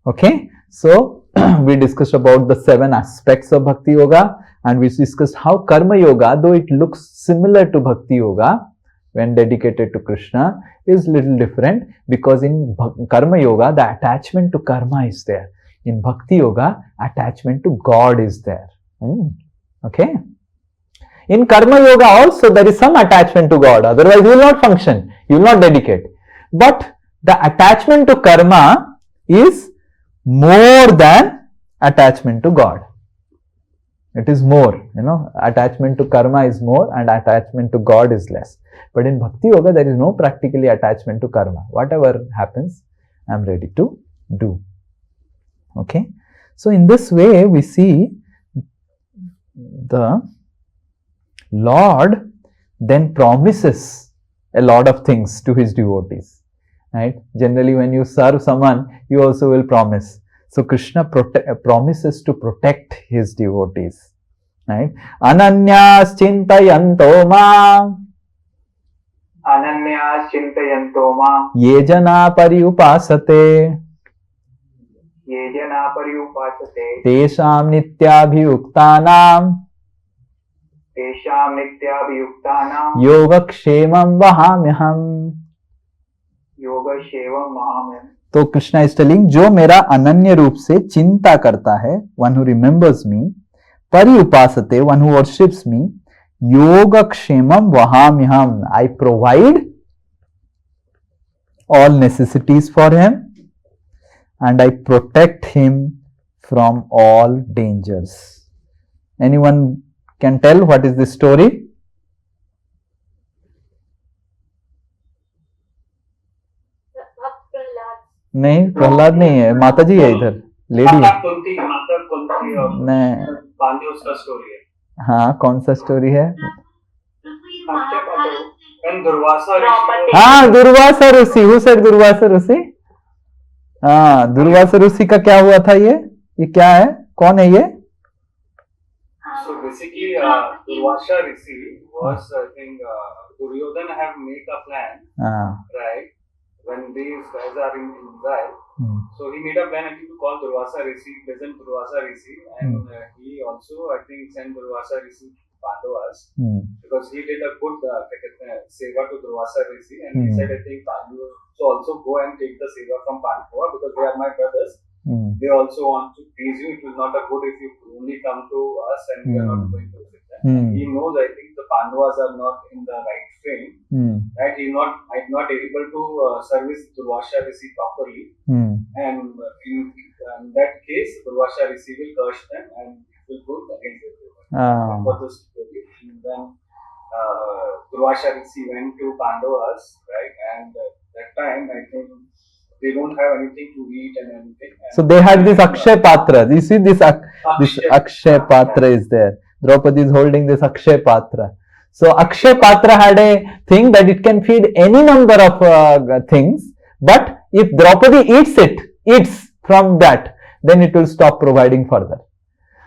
Okay, so we discussed about the 7 aspects of Bhakti Yoga, and we discussed how Karma Yoga, though it looks similar to Bhakti Yoga when dedicated to Krishna, is little different, because in Karma Yoga the attachment to karma is there. In Bhakti Yoga, attachment to God is there. Okay. In Karma Yoga also there is some attachment to God, otherwise you will not function, you will not dedicate. But the attachment to karma is more than attachment to God. It is more, attachment to karma is more and attachment to God is less. But in Bhakti Yoga, there is no practically attachment to karma. Whatever happens, I am ready to do. Okay. So in this way, we see the Lord then promises a lot of things to his devotees. Right? Generally, when you serve someone, you also will promise. So Krishna promises to protect his devotees. Right? Ananyas chintayanto ma. Ananyas chintayanto ma. Yejana pariupasate. Yejana pariupasate. Tesham nityabhiyuktanam. Tesham nityabhiyuktanam. Yogakshemam vahamyaham. Yoga Shevam Mahamyam. तो Krishna is telling, जो मेरा अनन्य रूप से चिंता करता है, one who remembers me, परि उपासते, वन हु वर्शिप्स मी, योगक्षेमम वहाम्यहम, I provide all necessities for him and I protect him from all dangers. Anyone can tell what is the story? नहीं, प्रहलाद नहीं है, माता जी है इधर, लेडी है। नहीं, हाँ, कौन सा स्टोरी है? हाँ, दुर्वासा ऋषि। हु सेड दुर्वासा ऋषि? हाँ, दुर्वासा ऋषि का क्या हुआ था? ये क्या है? कौन है ये? So basically, Durvasa Rishi was, I think, Duryodhana have made a plan, right? When these guys are in exile, so he made a plan, I think, to call Durvasa Rishi, present Durvasa Rishi, and he also, I think, sent Durvasa Rishi to Pandavas, because he did a good seva to Durvasa Rishi, and he said, I think, you also go and take the seva from Pandava, because they are my brothers. They also want to please you. It is not a good if you only come to us and we are not going to visit them. He knows, I think, the Pandavas are not in the right frame, right? He might not able to service Durvasa Rishi properly, and in that case, Durvasa Rishi will curse them and it will go against everyone. For this story, and then Durvasa Rishi went to Pandavas, right? And that time, I think, they don't have anything to eat and anything. And so they had this Akshay Patra. You see this Akshay Patra is there. Draupadi is holding this Akshay Patra. So Akshay Patra had a thing that it can feed any number of things. But if Draupadi eats from that, then it will stop providing further.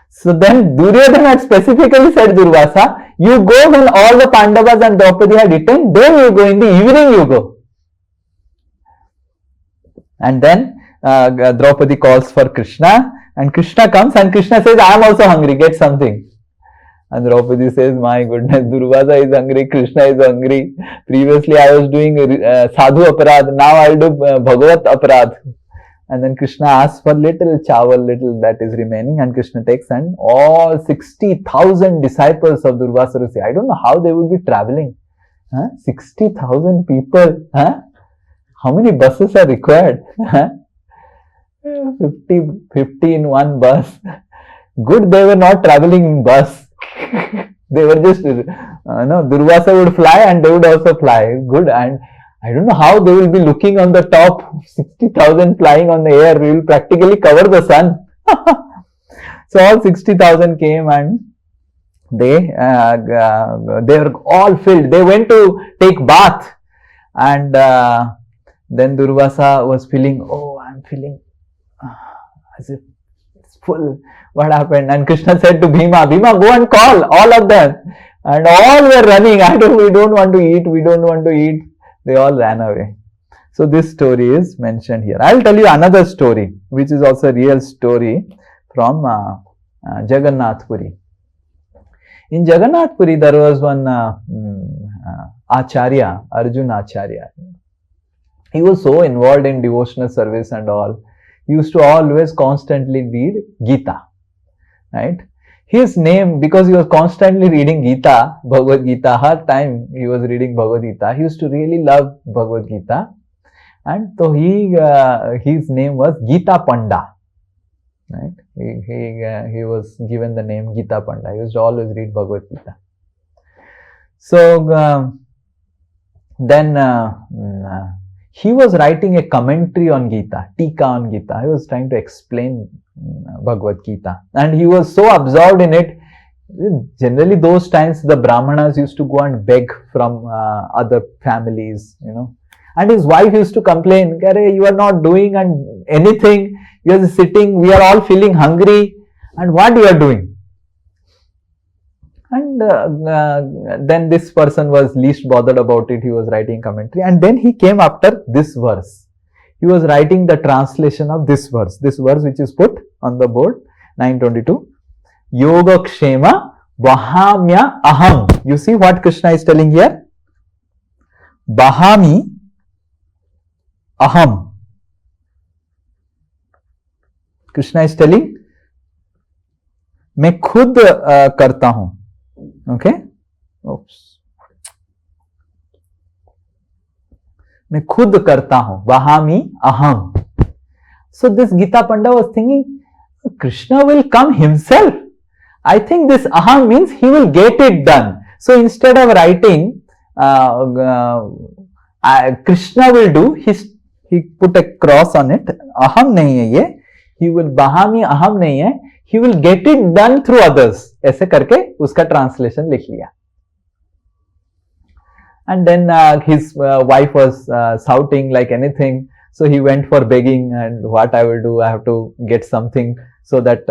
So then Duryodhana had specifically said, Durvasa, you go when all the Pandavas and Draupadi had eaten, then you go, in the evening you go. And then Draupadi calls for Krishna, and Krishna comes and Krishna says, I am also hungry, get something. And Draupadi says, my goodness, Durvasa is hungry, Krishna is hungry. Previously I was doing sadhu aparad, now I will do Bhagavad aparad. And then Krishna asks for little chawal, little that is remaining, and Krishna takes, and all 60,000 disciples of Durvasa Rishi. I don't know how they would be traveling. 60,000 people. How many buses are required? 50 in one bus. Good, they were not traveling in bus. They were just, Durvasa would fly and they would also fly. Good, and I don't know how they will be looking on the top. 60,000 flying on the air, we will practically cover the sun. So all 60,000 came and they were all filled. They went to take bath, and then Durvasa was feeling, I'm feeling as if it's full. What happened? And Krishna said to Bhima, go and call all of them. And all were running. We don't want to eat. They all ran away. So this story is mentioned here. I will tell you another story, which is also a real story from Jagannath Puri. In Jagannath Puri, there was one Acharya, Arjun Acharya. He was so involved in devotional service and all. He used to always constantly read Gita, right? His name, because he was constantly reading Gita, Bhagavad Gita, her time he was reading Bhagavad Gita, he used to really love Bhagavad Gita. And so his name was Gita Panda, right? He was given the name Gita Panda. He used to always read Bhagavad Gita. So then he was writing a commentary on Gita, Tika on Gita. He was trying to explain Bhagavad Gita, and he was so absorbed in it. Generally, those times the Brahmanas used to go and beg from other families, and his wife used to complain, "You are not doing and anything. You are sitting. We are all feeling hungry, and what you are doing?" And then this person was least bothered about it. He was writing commentary, and then he came after this verse. He was writing the translation of this verse which is put on the board, 922. Yoga Kshema Vahamya Aham. You see what Krishna is telling here? Bahami Aham. Krishna is telling, मैं खुद करता हूं. Okay? Oops. मैं खुद करता हूं. Vahami aham. So this Gita Panda was thinking, Krishna will come himself. I think this aham means he will get it done. So instead of writing Krishna will do, he put a cross on it. Aham nahi hai ye. He will, Bahami aham nahi hai. He will get it done through others. ऐसे करके उसका translation लिख लिया. And then his wife was shouting like anything. So he went for begging, and what I will do, I have to get something so that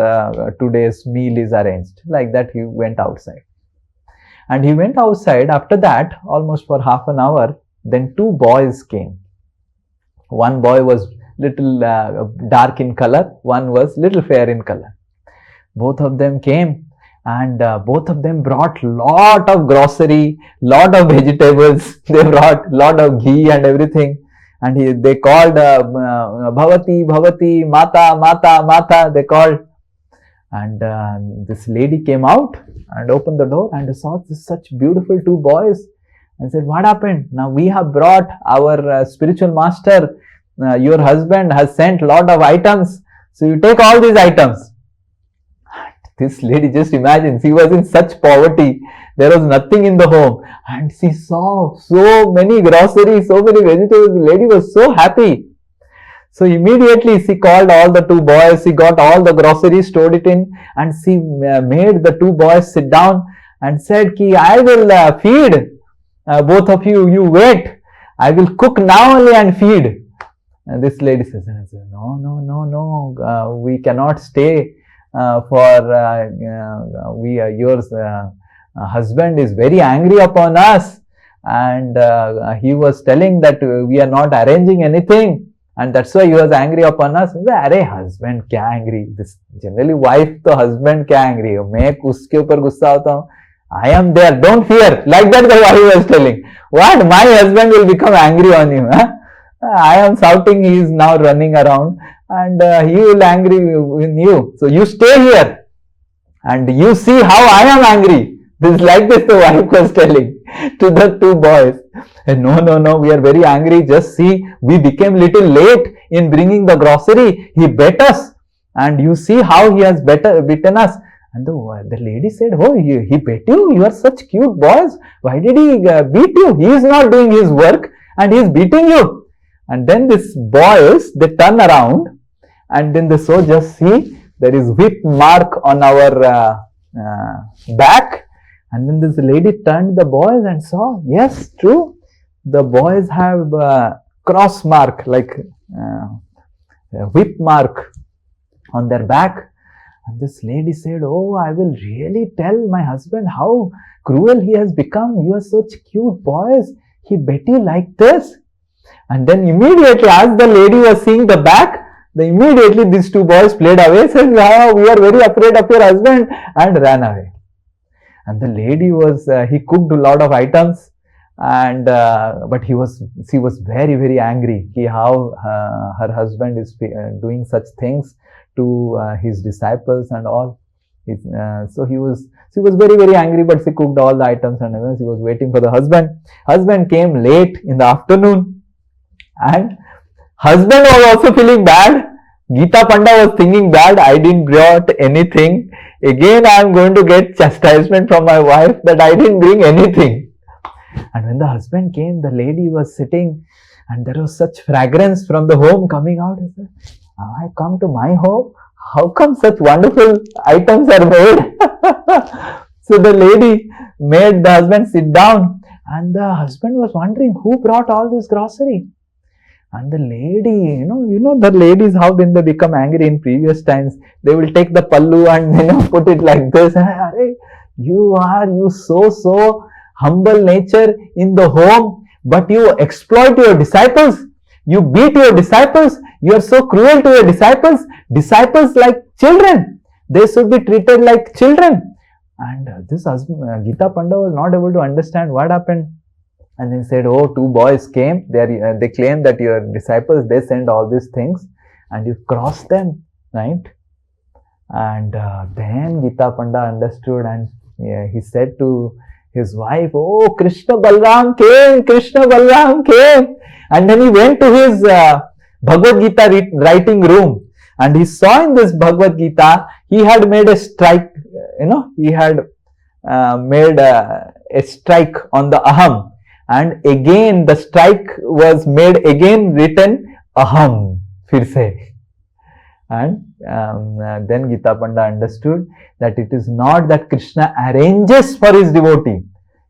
today's meal is arranged. Like that he went outside. And he went outside. After that, almost for half an hour, then two boys came. One boy was little dark in color. One was little fair in color. Both of them came, and both of them brought lot of grocery, lot of vegetables. They brought lot of ghee and everything, and they called Bhavati, Bhavati, Mata, Mata, Mata. They called, and this lady came out and opened the door and saw such beautiful two boys, and said, "What happened? Now we have brought our spiritual master. Your husband has sent lot of items, so you take all these items." This lady, just imagine, she was in such poverty. There was nothing in the home, and she saw so many groceries, so many vegetables. The lady was so happy. So immediately she called all the two boys. She got all the groceries, stored it in, and she made the two boys sit down and said, "Ki I will feed both of you. You wait. I will cook now only and feed." And this lady says, "No. We cannot stay. Your husband is very angry upon us, and he was telling that we are not arranging anything, and that's why he was angry upon us." अरे husband क्या angry? This generally wife तो husband क्या angry हो? मैं उसके ऊपर गुस्सा होता हूँ. I am there. Don't fear. Like that the wife was telling. What? My husband will become angry on you? Huh? I am shouting. He is now running around. And he will angry with you. So you stay here and you see how I am angry. This is like this the wife was telling to the two boys. And no, we are very angry. Just see, we became little late in bringing the grocery. He bet us, and you see how he has beaten us. And the lady said, "Oh, he bet you? You are such cute boys. Why did he beat you? He is not doing his work and he is beating you." And then these boys, they turn around, and then they saw, just see, there is whip mark on our back. And then this lady turned the boys and saw, yes, true, the boys have cross mark, like a whip mark on their back. And this lady said, "Oh, I will really tell my husband how cruel he has become. You are such cute boys. He bet you like this." And then immediately, as the lady was seeing the back, immediately these two boys played away, said, oh, we are very afraid of your husband, and ran away. And the lady was, he cooked a lot of items, and but she was very, very angry how her husband is doing such things to his disciples and all. So she was very, very angry, but she cooked all the items and she was waiting for the husband. Husband came late in the afternoon, and husband was also feeling bad. Gita Panda was thinking bad, I didn't brought anything. Again I am going to get chastisement from my wife that I didn't bring anything. And when the husband came, the lady was sitting and there was such fragrance from the home coming out. He said, I come to my home, how come such wonderful items are made? So the lady made the husband sit down, and the husband was wondering who brought all this grocery. And the lady, the ladies, how when they become angry in previous times, they will take the pallu and put it like this. You so humble nature in the home, but you exploit your disciples. You beat your disciples. You are so cruel to your disciples. Disciples like children. They should be treated like children. And this Gita Panda was not able to understand what happened. And he said, oh, two boys came. They claim that your disciples, they send all these things and you cross them, right? And then Gita Panda understood, and he said to his wife, oh, Krishna Balram came. And then he went to his Bhagavad Gita writing room, and he saw in this Bhagavad Gita, he had made a strike, he had made a strike on the aham. And again the strike was made again, written aham, fir se. And then Gita Panda understood that it is not that Krishna arranges for his devotee.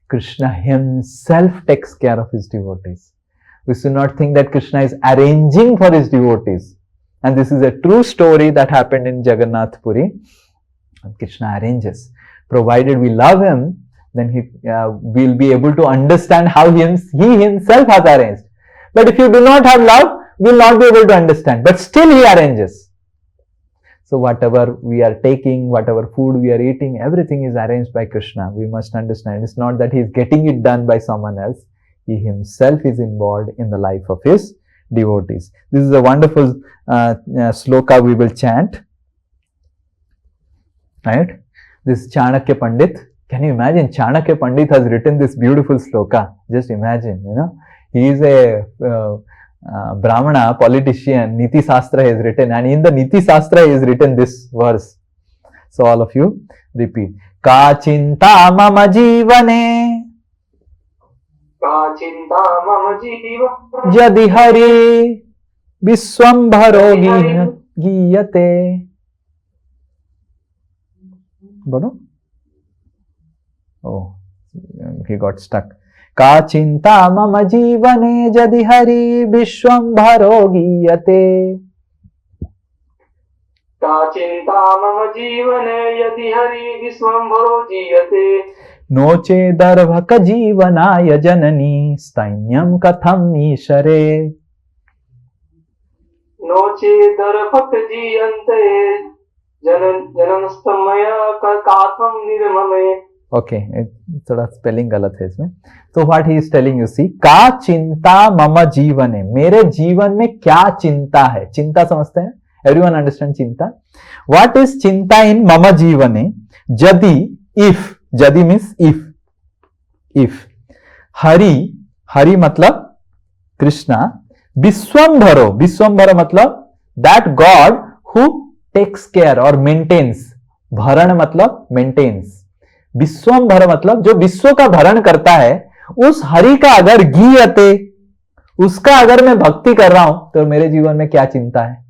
Krishna himself takes care of his devotees. We should not think that Krishna is arranging for his devotees. And this is a true story that happened in Jagannath Puri. Krishna arranges. Provided we love him, then he will be able to understand how he himself has arranged. But if you do not have love, we will not be able to understand. But still he arranges. So whatever we are taking, whatever food we are eating, everything is arranged by Krishna. We must understand. It's not that he is getting it done by someone else. He himself is involved in the life of his devotees. This is a wonderful sloka we will chant. Right? This Chanakya Pandit. Can you imagine? Chanakya Pandit has written this beautiful sloka. Just imagine, he is a Brahmana politician. Niti Shastra has written, and in the Niti Shastra he has written this verse. So all of you repeat. Ka chinta mama jivane Jadi Hari Viswambharo Giyate. Bono? Oh, he got stuck. Ka chinta mama jivane Jadi Hari Viswambharo Giyate. Ka chinta mama jivane Yadi Hari Viswambharo Giyate. Noche darvaka jivanaya janani stainyam katham nishare. Noche darvaka jiyante janam stamaya katham nirmame. Okay, थोड़ा spelling गलत है इसमें. So what he is telling you, see, का चिंता मम जीवने, मेरे जीवन में क्या चिंता है. चिंता समझते हैं? Everyone understand चिंता? What is चिंता in मम जीवने? जदि, if, जदि means if, हरि मतलब कृष्णा, विश्वम्भरो मतलब that God who takes care or maintains. भरण मतलब maintains. विश्वम्भर मतलब जो विश्व का भरण करता है, उस हरि का अगर गीयते, उसका अगर मैं भक्ति कर रहा हूं, तो मेरे जीवन में क्या चिंता है.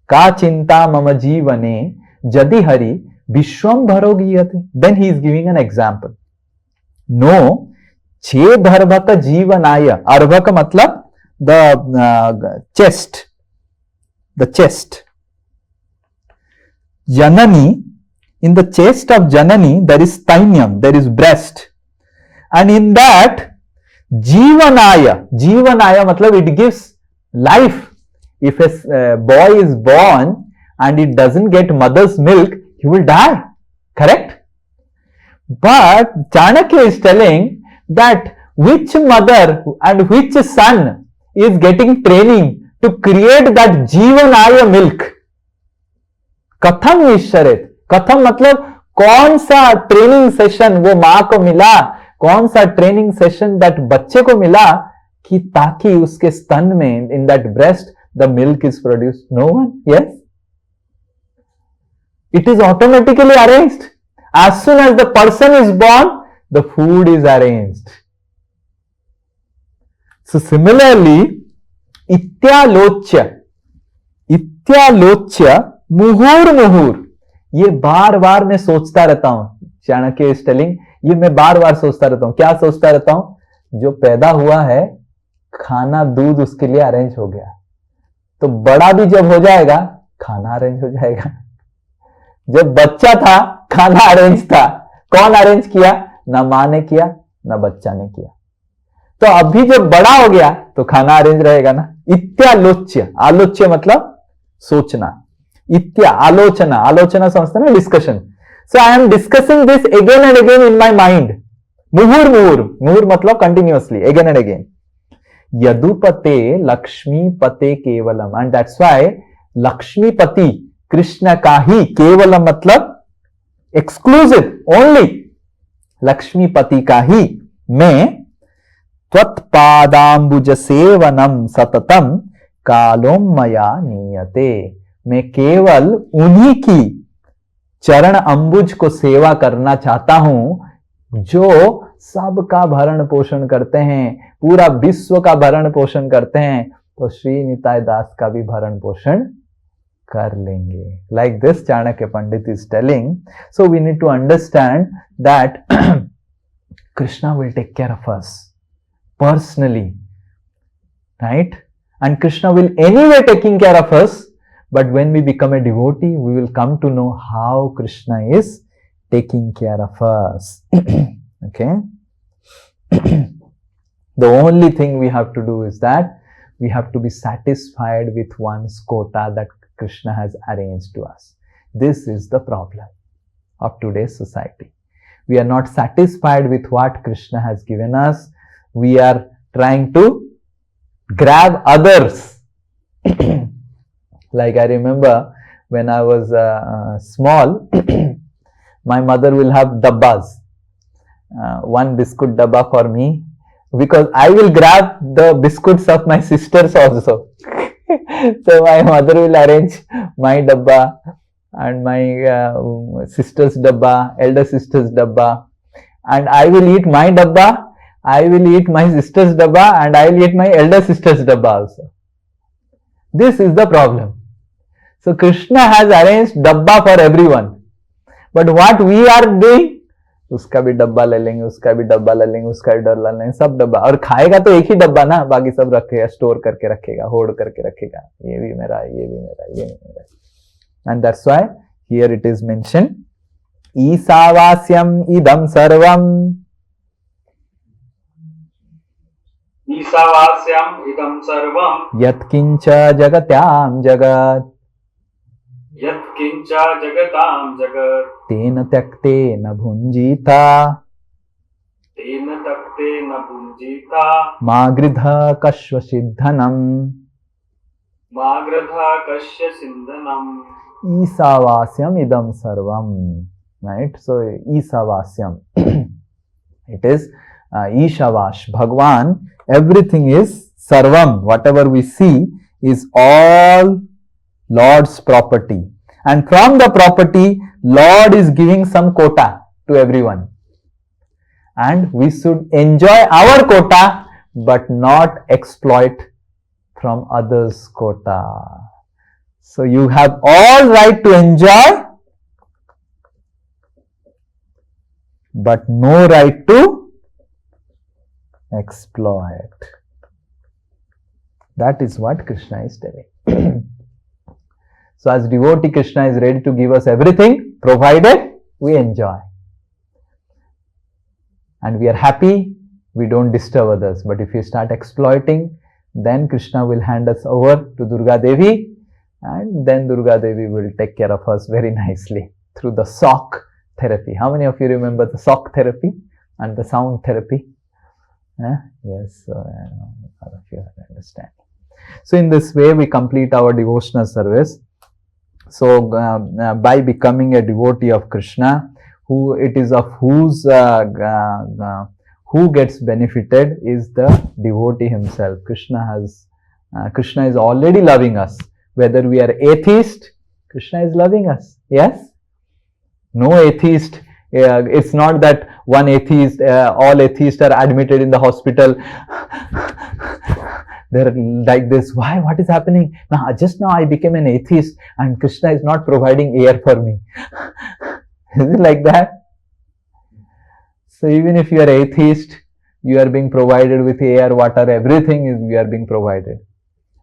का चिंता मम जीवने जदि हरि विश्वम्भरो गीयते. Then he is giving an example. नो छेदर्भक जीवनाय. अर्भक मतलब द चेस्ट. जननी. In the chest of Janani, there is stainyam, there is breast. And in that, Jivanaya. Jivanaya matlab it gives life. If a boy is born and it doesn't get mother's milk, he will die. Correct? But Chanakya is telling that which mother and which son is getting training to create that Jivanaya milk. कथम निश्चरित. कथम मतलब कौन सा training session वो मां को मिला, कौन सा ट्रेनिंग सेशन दैट बच्चे को मिला कि ताकि उसके स्तन में in that breast the milk is produce. No one. Yes, it is automatically arranged. As soon as the person is born the food is arranged. So similarly इत्यालोच्य. इत्यालोच्य मुहुर मुहुर. ये बार बार मैं सोचता रहता हूं. चाणक्य इज टेलिंग, ये मैं बार बार सोचता रहता हूं. क्या सोचता रहता हूं? जो पैदा हुआ है, खाना दूध उसके लिए अरेंज हो गया, तो बड़ा भी जब हो जाएगा खाना अरेंज हो जाएगा. जब बच्चा था खाना अरेंज था. कौन अरेंज किया? ना मां ने किया ना बच्चा ने किया. तो अभी जब बड़ा हो गया तो खाना अरेंज रहेगा ना. इत्यालोच्य. आलोच्य मतलब सोचना. इत्या आलोचना. आलोचना समझते ना, discussion. So I am discussing this again and again in my mind. मुहुर मुहुर. मुहुर मतलब कंटिन्यूअसली, अगेन एंड अगेन. यदुपते लक्ष्मीपते केवलम. And that's why Lakshmipati Krishna का ही, केवलम मतलब एक्सक्लूसिव, ओनली लक्ष्मीपति का ही मैं त्वत्पादांबुज सेवनम सततम कालोम मया नीयते. मैं केवल उन्हीं की चरण अंबुज को सेवा करना चाहता हूं जो सबका भरण पोषण करते हैं, पूरा विश्व का भरण पोषण करते हैं. तो श्री निताय दास का भी भरण पोषण कर लेंगे. Like this Chanakya Pandit is telling. So we need to understand that Krishna will take care of us personally, right? And Krishna will anyway taking care of us, but when we become a devotee, we will come to know how Krishna is taking care of us. Okay? The only thing we have to do is that we have to be satisfied with one's quota that Krishna has arranged to us. This is the problem of today's society. We are not satisfied with what Krishna has given us. We are trying to grab others. Like I remember when I was small, my mother will have dabbas. One biscuit dabba for me, because I will grab the biscuits of my sisters also. So my mother will arrange my dabba and my sister's dabba, elder sister's dabba, and I will eat my dabba. I will eat my sister's dabba and I will eat my elder sister's dabba also. This is the problem. So Krishna has arranged dabba for everyone. But what we are doing? उसका भी डब्बा ले लेंगे, उसका भी डब्बा ले लेंगे, उसका भी डब्बा ले लेंगे, सब डब्बा. और खाएगा तो एक ही डब्बा ना, बाकी सब रखेगा, स्टोर करके रखेगा, होल्ड करके रखेगा. ये भी मेरा, ये भी मेरा, ये भी मेरा. And that's why here it is mentioned, ईसावास्यम इदम सर्वम. ईशावास्यम इदं सर्वं यत्किंच जगत्याम जगत्. यत्किंच जगतां जगत् तेन त्यक्तेन भुञ्जीता. तेन तक्तेन भुञ्जीता. मा गृध कश्वसिद्धनम्. मा गृध कस्य सिन्धनम्. ईसावास्यम इदम सर्वम. Right? So ईसावास्यम. It is Ishavash. Bhagwan, everything is sarvam. Whatever we see is all Lord's property. And from the property, Lord is giving some quota to everyone. And we should enjoy our quota, but not exploit from others' quota. So you have all right to enjoy, but no right to exploit. That is what Krishna is telling. So as devotee, Krishna is ready to give us everything, provided we enjoy. And we are happy we don't disturb others. But if you start exploiting, then Krishna will hand us over to Durga Devi, and then Durga Devi will take care of us very nicely through the sock therapy. How many of you remember the sock therapy and the sound therapy? Yes, so all of you understand. So in this way we complete our devotional service. So by becoming a devotee of Krishna, who it is of whose who gets benefited is the devotee himself. Krishna is already loving us. Whether we are atheist, Krishna is loving us. Yes? No atheist. It's not that one atheist, all atheists are admitted in the hospital. They're like this. Why? What is happening? Now, just now I became an atheist and Krishna is not providing air for me. Is it like that? So even if you are atheist, you are being provided with air, water, everything we are being provided.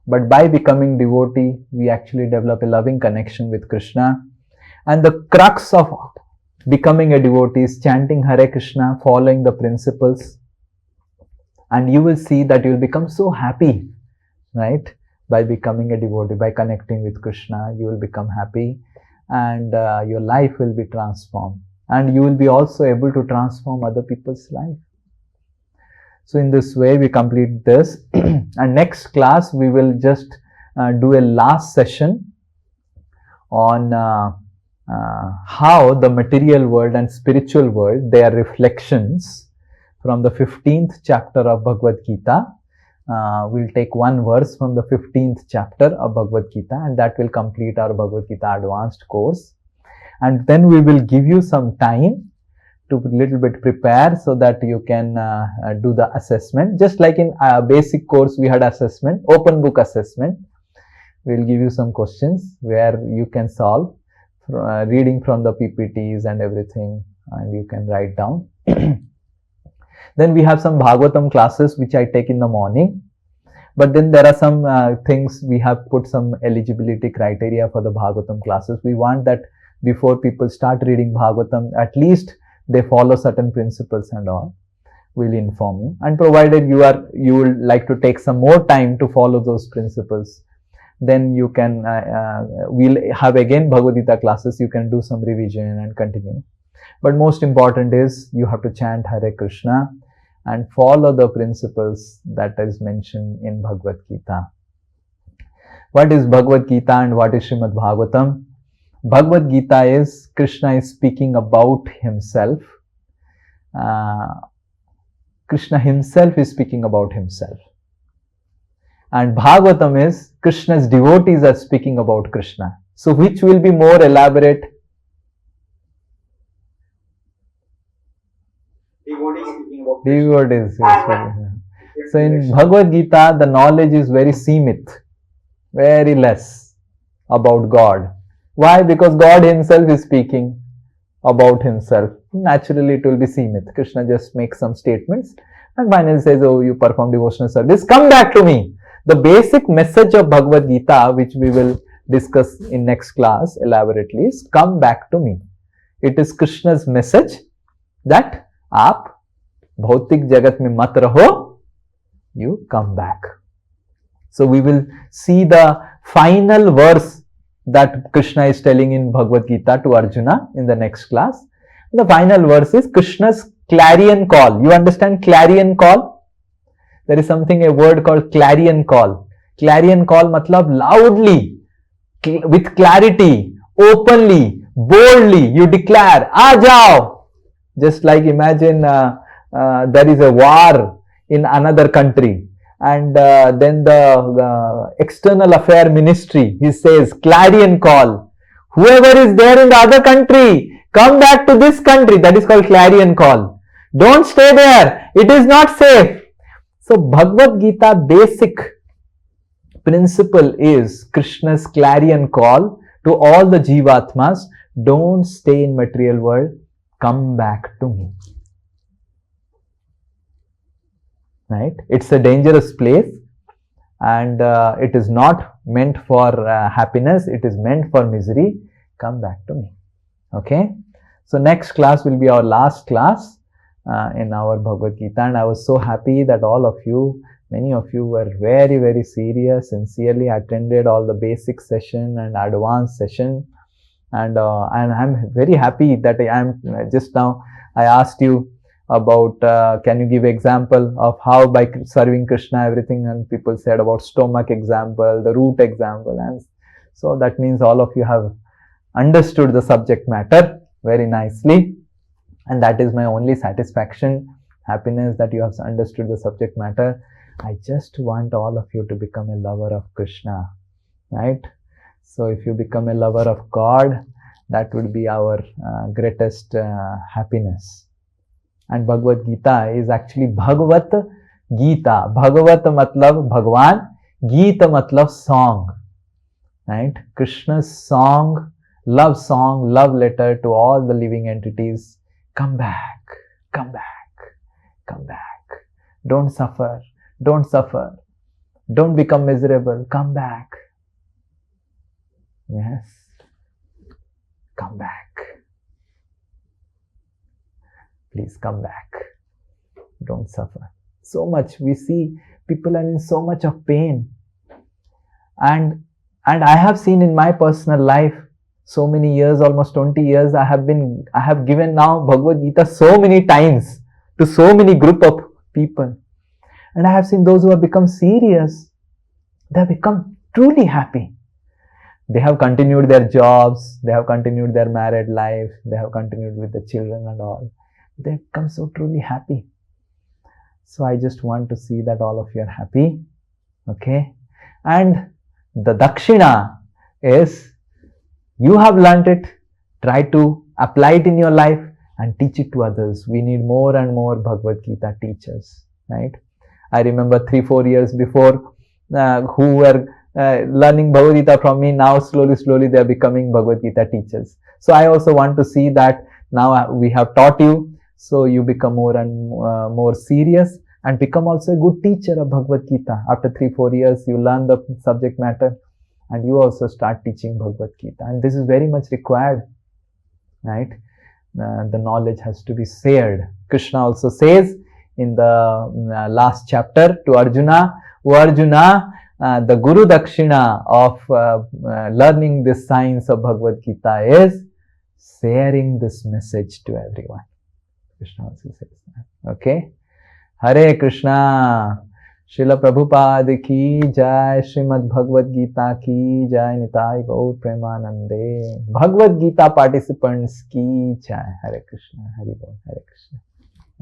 But by becoming devotee, we actually develop a loving connection with Krishna. And the crux of becoming a devotee is chanting Hare Krishna, following the principles. And you will see that you will become so happy, right? By becoming a devotee, by connecting with Krishna, you will become happy and your life will be transformed. And you will be also able to transform other people's life. So in this way, we complete this. And next class, we will just do a last session on how the material world and spiritual world, their reflections from the 15th chapter of Bhagavad Gita. We'll take one verse from the 15th chapter of Bhagavad Gita, and that will complete our Bhagavad Gita advanced course. And then we will give you some time to little bit prepare so that you can do the assessment. Just like in basic course, we had assessment, open book assessment. We'll give you some questions where you can solve, reading from the PPTs and everything, and you can write down. Then we have some Bhagavatam classes which I take in the morning. But then there are some things, we have put some eligibility criteria for the Bhagavatam classes. We want that before people start reading Bhagavatam, at least they follow certain principles and all. We'll inform you. And provided you would like to take some more time to follow those principles, then you can, we'll have again Bhagavad Gita classes. You can do some revision and continue. But most important is you have to chant Hare Krishna and follow the principles that is mentioned in Bhagavad Gita. What is Bhagavad Gita and what is Srimad Bhagavatam? Bhagavad Gita is Krishna is speaking about himself. Krishna himself is speaking about himself. And Bhagavatam is Krishna's devotees are speaking about Krishna. So which will be more elaborate? Devotees. So in Bhagavad Gita, the knowledge is very seemit, very less about God. Why? Because God himself is speaking about himself. Naturally, it will be seemit. Krishna just makes some statements and finally says, oh, you perform devotional service, come back to me. The basic message of Bhagavad Gita, which we will discuss in next class elaborately, is come back to me. It is Krishna's message that आप भौतिक जगत में मत रहो, you come back. So we will see the final verse that Krishna is telling in Bhagavad Gita to Arjuna in the next class. The final verse is Krishna's clarion call. You understand clarion call? There is a word called clarion call. Clarion call matlab loudly, with clarity, openly, boldly, you declare, aa jao. Just like imagine there is a war in another country, and then the external affair ministry, he says, clarion call. Whoever is there in the other country, come back to this country. That is called clarion call. Don't stay there. It is not safe. So Bhagavad Gita basic principle is Krishna's clarion call to all the Jivatmas. Don't stay in material world. Come back to me. Right? It's a dangerous place, and it is not meant for happiness. It is meant for misery. Come back to me. Okay? So next class will be our last class. in our Bhagavad Gita, and I was so happy that all of you, many of you were very, very serious, sincerely attended all the basic session and advanced session, and I'm very happy that I am just now. I asked you about can you give example of how by serving Krishna everything, and people said about stomach example, the root example, and so that means all of you have understood the subject matter very nicely, and that is my only satisfaction, happiness, that you have understood the subject matter. I just want all of you to become a lover of Krishna, right? So if you become a lover of God, that would be our greatest happiness. And Bhagavad Gita is actually Bhagavat Gita. Bhagavat matlab Bhagwan, Gita matlab song, right? Krishna's song, love letter to all the living entities. Come back, come back, come back. Don't suffer, don't suffer. Don't become miserable. Come back. Yes. Come back. Please come back. Don't suffer. So much. We see people are in so much of pain. And I have seen in my personal life, so many years, almost 20 years, I have given now Bhagavad Gita so many times to so many group of people. And I have seen those who have become serious, they have become truly happy. They have continued their jobs, they have continued their married life, they have continued with the children and all. They have become so truly happy. So I just want to see that all of you are happy. Okay? And the Dakshina is, you have learnt it, try to apply it in your life and teach it to others. We need more and more Bhagavad Gita teachers, right? I remember 3-4 years before, who were learning Bhagavad Gita from me, now slowly they are becoming Bhagavad Gita teachers. So I also want to see that now we have taught you, so you become more and more serious and become also a good teacher of Bhagavad Gita. After 3-4 years, you learn the subject matter and you also start teaching Bhagavad Gita. And this is very much required, right? The knowledge has to be shared. Krishna also says in the last chapter to Arjuna, "O Arjuna, the Guru Dakshina of learning this science of Bhagavad Gita is sharing this message to everyone." Krishna also says that. Okay? Hare Krishna. Srila Prabhupada ki jai, Srimad Bhagavad Gita ki jai, Nitai Gaur Premanande. Bhagavad Gita participants ki jai. Hare Krishna, Hare Bol, Hare Krishna.